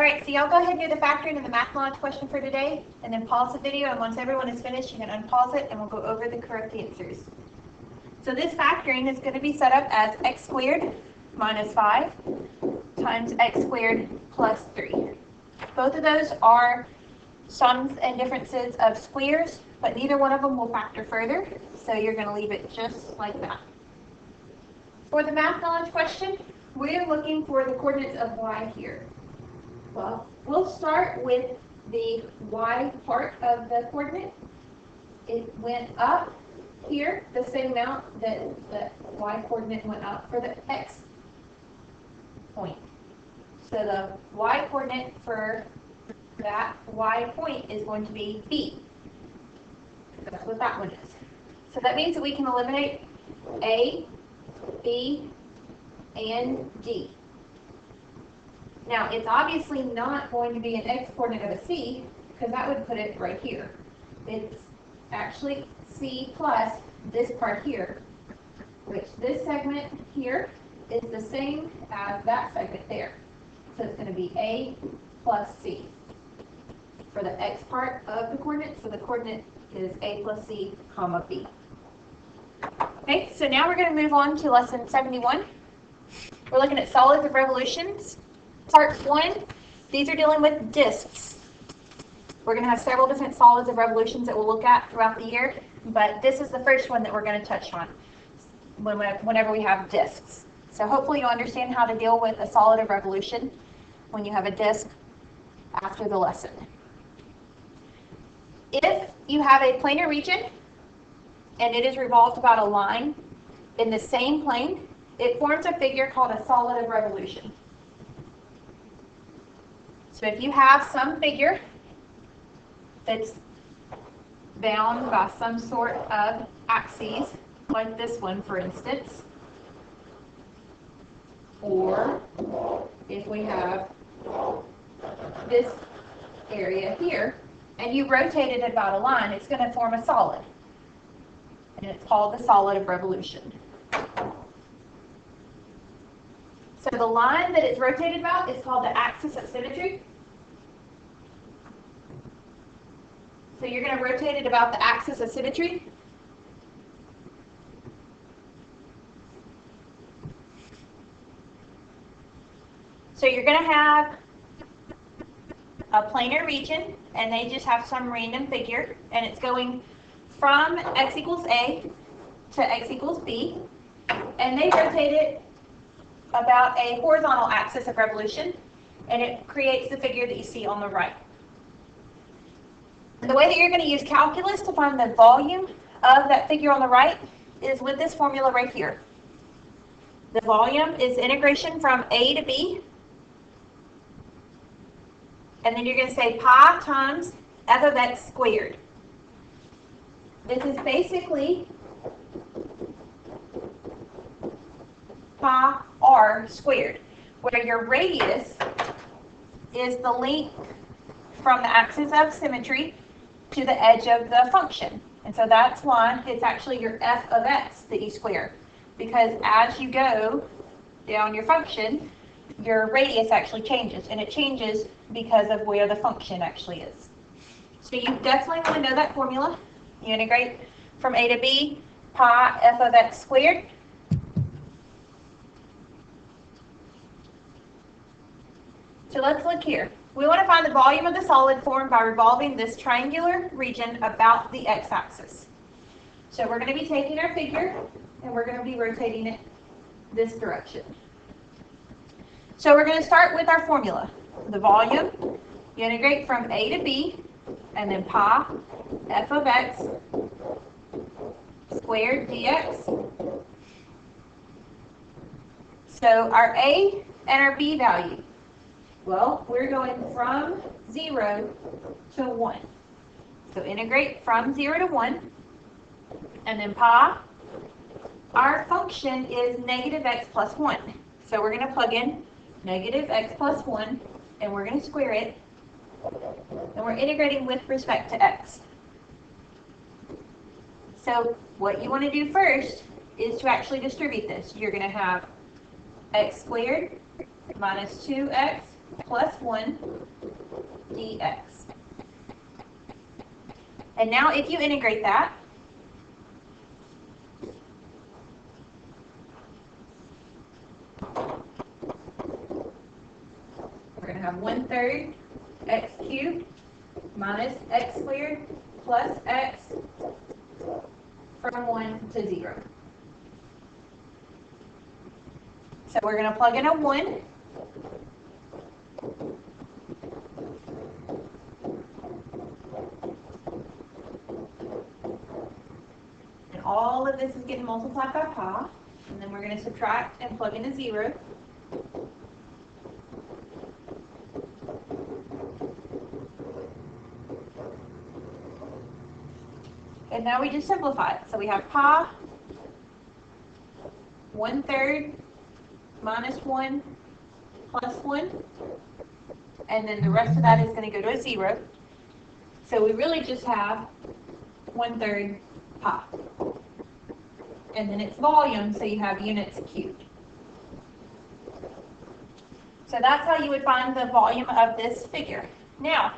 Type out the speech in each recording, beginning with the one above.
right, so y'all go ahead and do the factoring and the math knowledge question for today, and then pause the video, and once everyone is finished, you can unpause it, and we'll go over the correct answers. So this factoring is going to be set up as x squared minus 5 times x squared plus 3. Both of those are sums and differences of squares, but neither one of them will factor further, so you're going to leave it just like that. For the math knowledge question, we're looking for the coordinates of y here. Well, we'll start with the y part of the coordinate. It went up here the same amount that the y coordinate went up for the x point. So the y coordinate for that y point is going to be b. That's what that one is. So that means that we can eliminate a, b, and d. Now, it's obviously not going to be an x-coordinate of a c, because that would put it right here. It's actually c plus this part here, which this segment here is the same as that segment there. So it's going to be a plus c for the x part of the coordinate. So the coordinate is a plus c, comma b. Okay, so now we're going to move on to lesson 71. We're looking at solids of revolutions. Part 1, these are dealing with disks. We're going to have several different solids of revolutions that we'll look at throughout the year, but this is the first one that we're going to touch on whenever we have disks. So hopefully you'll understand how to deal with a solid of revolution when you have a disk after the lesson. If you have a planar region and it is revolved about a line in the same plane, it forms a figure called a solid of revolution. So if you have some figure that's bound by some sort of axes, like this one for instance, or if we have this area here, and you rotate it about a line, it's going to form a solid. And it's called the solid of revolution. So the line that it's rotated about is called the axis of symmetry. So you're going to rotate it about the axis of symmetry. So you're going to have a planar region, and they just have some random figure, and it's going from x equals a to x equals b, and they rotate it about a horizontal axis of revolution, and it creates the figure that you see on the right. The way that you're going to use calculus to find the volume of that figure on the right is with this formula right here. The volume is integration from a to b, and then you're going to say pi times f of x squared. This is basically pi r squared, where your radius is the length from the axis of symmetry to the edge of the function. And so that's why it's actually your f of x that you square, because as you go down your function, your radius actually changes, and it changes because of where the function actually is. So you definitely want to know that formula. You integrate from a to b, pi f of x squared. So let's look here. We want to find the volume of the solid formed by revolving this triangular region about the x-axis. So we're going to be taking our figure and we're going to be rotating it this direction. So we're going to start with our formula. The volume, you integrate from a to b, and then pi f of x squared dx. So our a and our b value, well, we're going from 0 to 1. So integrate from 0 to 1, and then pi, our function is negative x plus 1. So we're going to plug in negative x plus 1, and we're going to square it, and we're integrating with respect to x. So what you want to do first is to actually distribute this. You're going to have x squared minus 2x plus 1 dx. And now if you integrate that, we're going to have 1/3 x cubed minus x squared plus x from 1 to 0. So we're going to plug in a 1. And all of this is getting multiplied by pi. And then we're going to subtract and plug in a 0. And now we just simplify it. So we have pi 1/3 minus 1 plus 1. And then the rest of that is going to go to a 0. So we really just have 1/3 pi. And then it's volume, so you have units cubed. So that's how you would find the volume of this figure. Now,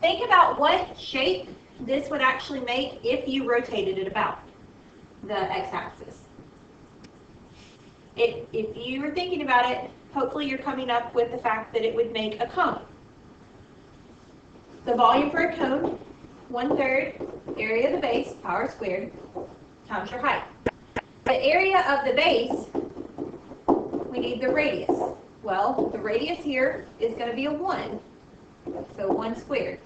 think about what shape this would actually make if you rotated it about the x-axis. If you were thinking about it, hopefully you're coming up with the fact that it would make a cone. The volume for a cone, 1/3 area of the base, power squared, times your height. The area of the base, we need the radius. Well, the radius here is going to be a 1, so 1 squared.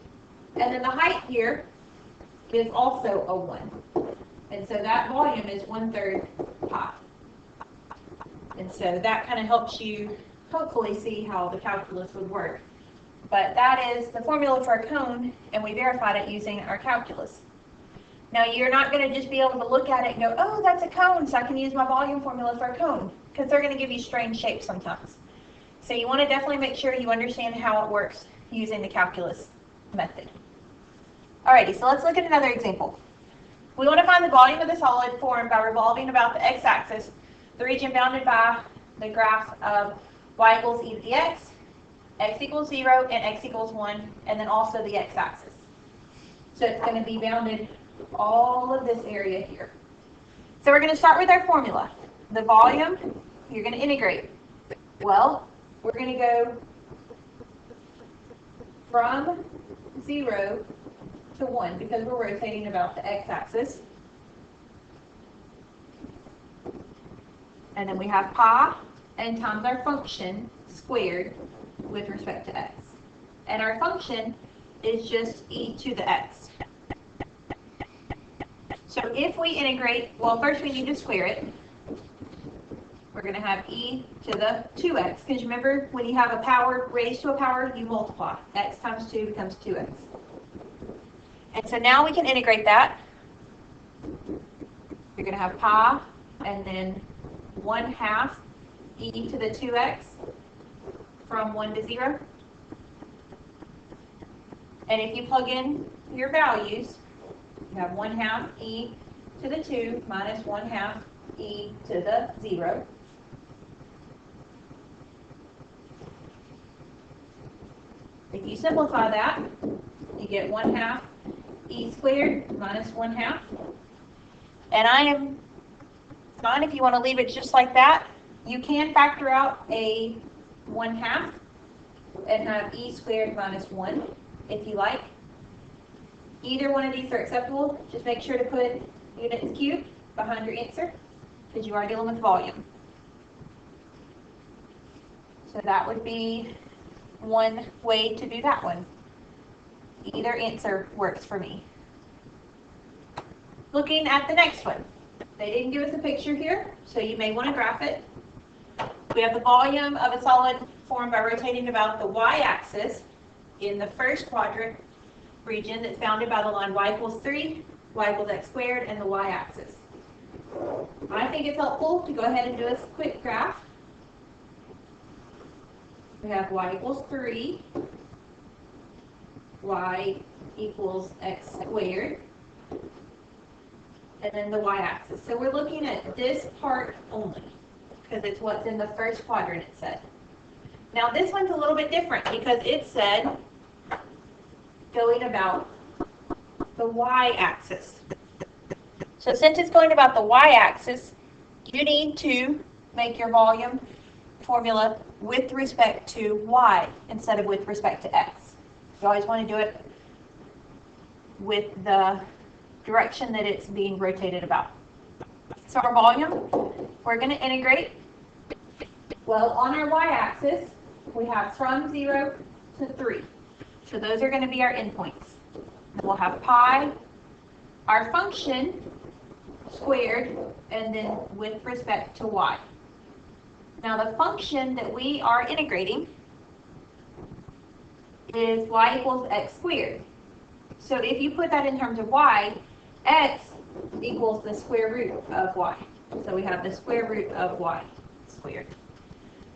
And then the height here is also a 1. And so that volume is 1/3 pi. And so that kind of helps you hopefully see how the calculus would work. But that is the formula for a cone, and we verified it using our calculus. Now you're not going to just be able to look at it and go, oh, that's a cone, so I can use my volume formula for a cone, because they're going to give you strange shapes sometimes. So you want to definitely make sure you understand how it works using the calculus method. Alrighty, so let's look at another example. We want to find the volume of the solid formed by revolving about the x-axis, the region bounded by the graph of y equals e to the x equals 0, and x equals 1, and then also the x-axis. So it's going to be bounded all of this area here. So we're going to start with our formula. The volume, you're going to integrate. Well, we're going to go from 0 to 1 because we're rotating about the x-axis. And then we have pi and times our function squared with respect to x. And our function is just e to the x. So if we integrate, well, first we need to square it. We're going to have e to the 2x, because remember, when you have a power raised to a power, you multiply. X times 2 becomes 2x. And so now we can integrate that. You're going to have pi and then 1/2 e to the 2x from 1 to 0. And if you plug in your values, you have 1/2 e to the 2 minus 1/2 e to the 0. If you simplify that, you get 1/2 e squared minus 1/2. And I am fine if you want to leave it just like that. You can factor out a 1/2 and have e squared minus 1 if you like. Either one of these are acceptable. Just make sure to put units cubed behind your answer because you are dealing with volume. So that would be one way to do that one. Either answer works for me. Looking at the next one. They didn't give us a picture here, so you may want to graph it. We have the volume of a solid formed by rotating about the y-axis in the first quadrant region that's bounded by the line y equals 3, y equals x squared, and the y-axis. I think it's helpful to go ahead and do a quick graph. We have y equals 3, y equals x squared, and then the y-axis. So we're looking at this part only, because it's what's in the first quadrant, it said. Now this one's a little bit different because it said going about the y-axis. So since it's going about the y-axis, you need to make your volume formula with respect to y instead of with respect to x. You always want to do it with the direction that it's being rotated about. So our volume, we're going to integrate. Well, on our y-axis, we have from 0 to 3. So those are going to be our endpoints. We'll have pi, our function, squared, and then with respect to y. Now the function that we are integrating is y equals x squared. So if you put that in terms of y, x equals the square root of y. So we have the square root of y squared.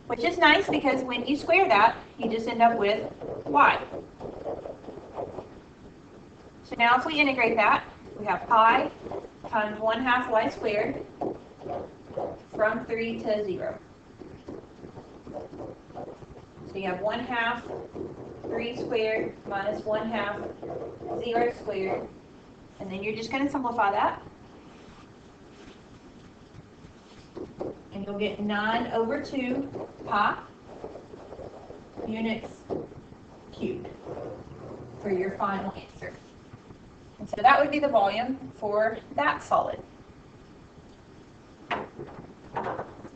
Which is nice because when you square that, you just end up with y. So now if we integrate that, we have pi times 1/2 y squared from 3 to 0. So you have 1/2 3 squared minus 1/2 0 squared. And then you're just going to simplify that. And you'll get 9 over 2 pi units cubed for your final answer. And so that would be the volume for that solid.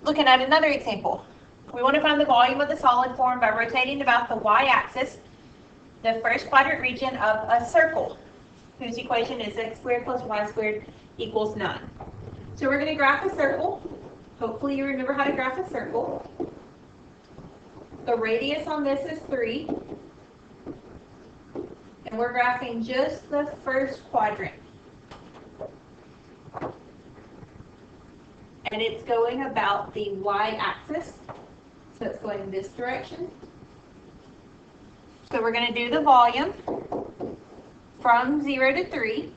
Looking at another example. We want to find the volume of the solid formed by rotating about the y-axis, the first quadrant region of a circle, whose equation is x squared plus y squared equals 9. So we're going to graph a circle. Hopefully you remember how to graph a circle. The radius on this is 3. And we're graphing just the first quadrant. And it's going about the y-axis. So it's going this direction. So we're going to do the volume from 0 to 3.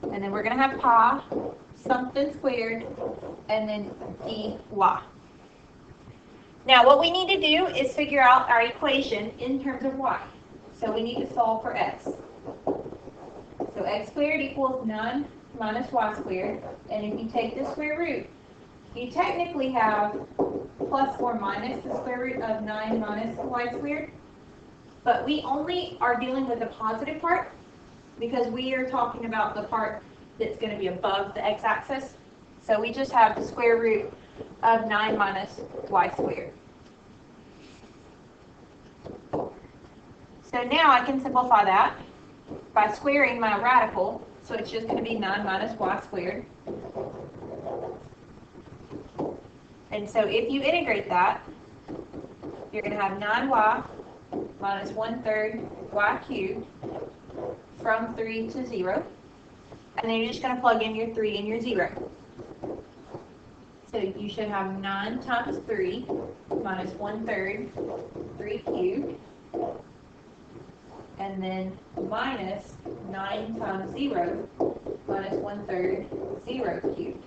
And then we're going to have pi, something squared, and then dy. Now what we need to do is figure out our equation in terms of y. So we need to solve for x. So x squared equals 9 minus y squared. And if you take the square root, you technically have plus or minus the square root of 9 minus y squared. But we only are dealing with the positive part because we are talking about the part that's going to be above the x-axis. So we just have the square root of 9 minus y squared. So now I can simplify that by squaring my radical. So it's just going to be 9 minus y squared. And so if you integrate that, you're going to have 9y minus 1/3 y cubed from 3 to 0. And then you're just going to plug in your 3 and your 0. So you should have 9 times 3 minus 1/3 3 cubed. And then minus 9 times 0 minus 1/3 0 cubed.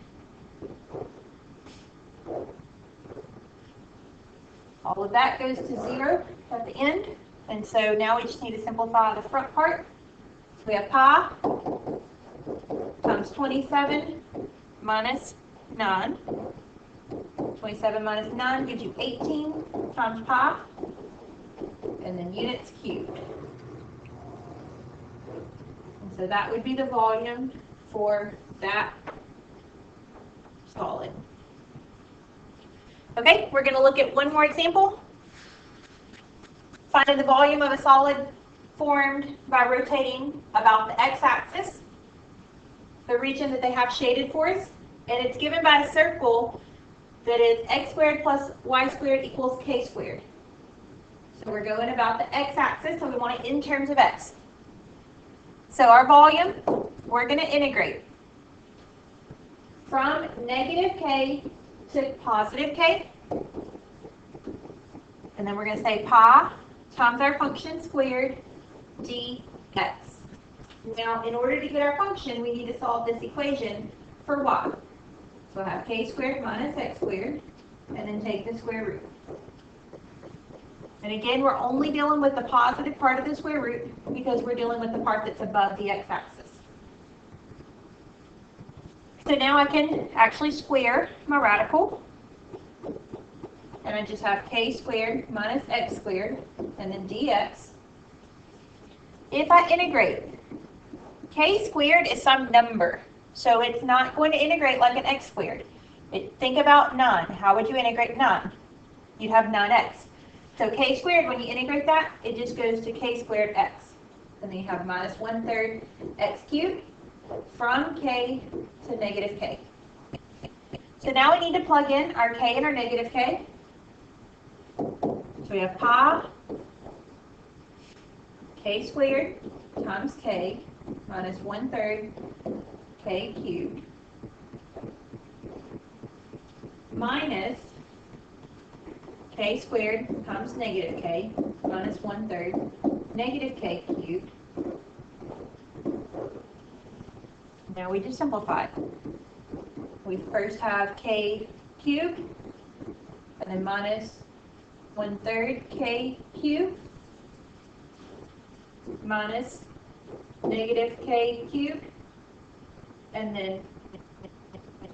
All of that goes to 0 at the end. And so now we just need to simplify the front part. So we have pi times 27 minus 9. 27 minus 9 gives you 18 times pi. And then units cubed. And so that would be the volume for that solid. Okay, we're going to look at one more example. Finding the volume of a solid formed by rotating about the x-axis, the region that they have shaded for us, and it's given by a circle that is x squared plus y squared equals k squared. So we're going about the x-axis, so we want it in terms of x. So our volume, we're going to integrate from negative k to positive k. And then we're going to say pi times our function squared dx. Now, in order to get our function, we need to solve this equation for y. So I have k squared minus x squared, and then take the square root. And again, we're only dealing with the positive part of the square root because we're dealing with the part that's above the x-axis. So now I can actually square my radical. And I just have k squared minus x squared, and then dx. If I integrate, k squared is some number, so it's not going to integrate like an x squared. Think about 9. How would you integrate 9? You'd have 9x. So k squared, when you integrate that, it just goes to k squared x. And then you have minus 1/3 x cubed from k to negative k. So now we need to plug in our k and our negative k. So we have pi k squared times k minus 1/3 k cubed minus k squared times negative k minus 1/3 negative k cubed. Now we just simplify. We first have k cubed and then minus 1/3 k cubed minus negative k cubed and then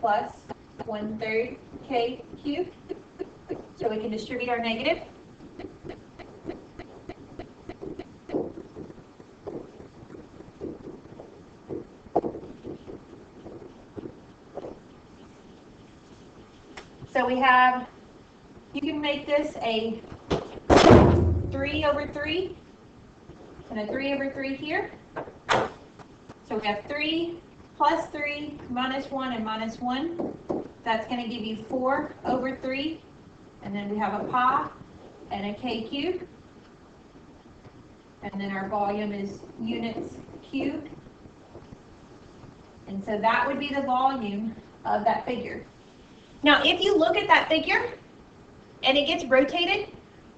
plus 1/3 k cubed. So we can distribute our negative. So we have, you can make this a 3/3 and a 3/3 here. So we have 3 plus 3 minus 1 and minus 1. That's going to give you 4/3. And then we have a pi and a k cubed. And then our volume is units cubed. And so that would be the volume of that figure. Now, if you look at that figure and it gets rotated,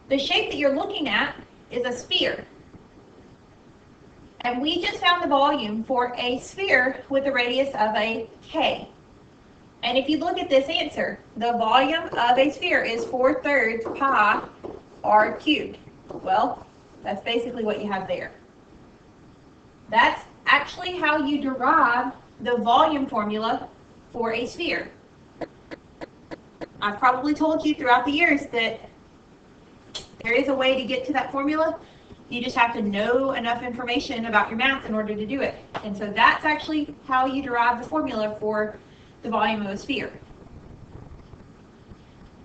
the shape that you're looking at is a sphere. And we just found the volume for a sphere with a radius of a k. And if you look at this answer, the volume of a sphere is 4/3 pi r cubed. Well, that's basically what you have there. That's actually how you derive the volume formula for a sphere. I've probably told you throughout the years that there is a way to get to that formula. You just have to know enough information about your math in order to do it. And so that's actually how you derive the formula for the volume of a sphere.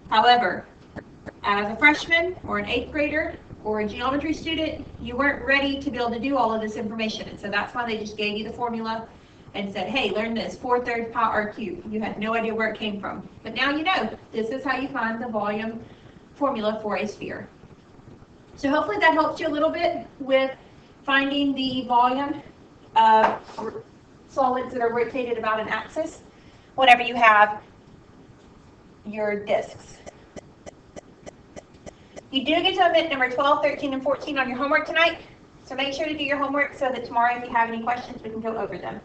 However, as a freshman or an 8th grader or a geometry student, you weren't ready to be able to do all of this information. And so that's why they just gave you the formula and said, hey, learn this, 4/3 pi r cubed. You had no idea where it came from. But now you know, this is how you find the volume formula for a sphere. So hopefully that helps you a little bit with finding the volume of solids that are rotated about an axis whenever you have your discs. You do get to omit number 12, 13, and 14 on your homework tonight. So make sure to do your homework so that tomorrow if you have any questions, we can go over them.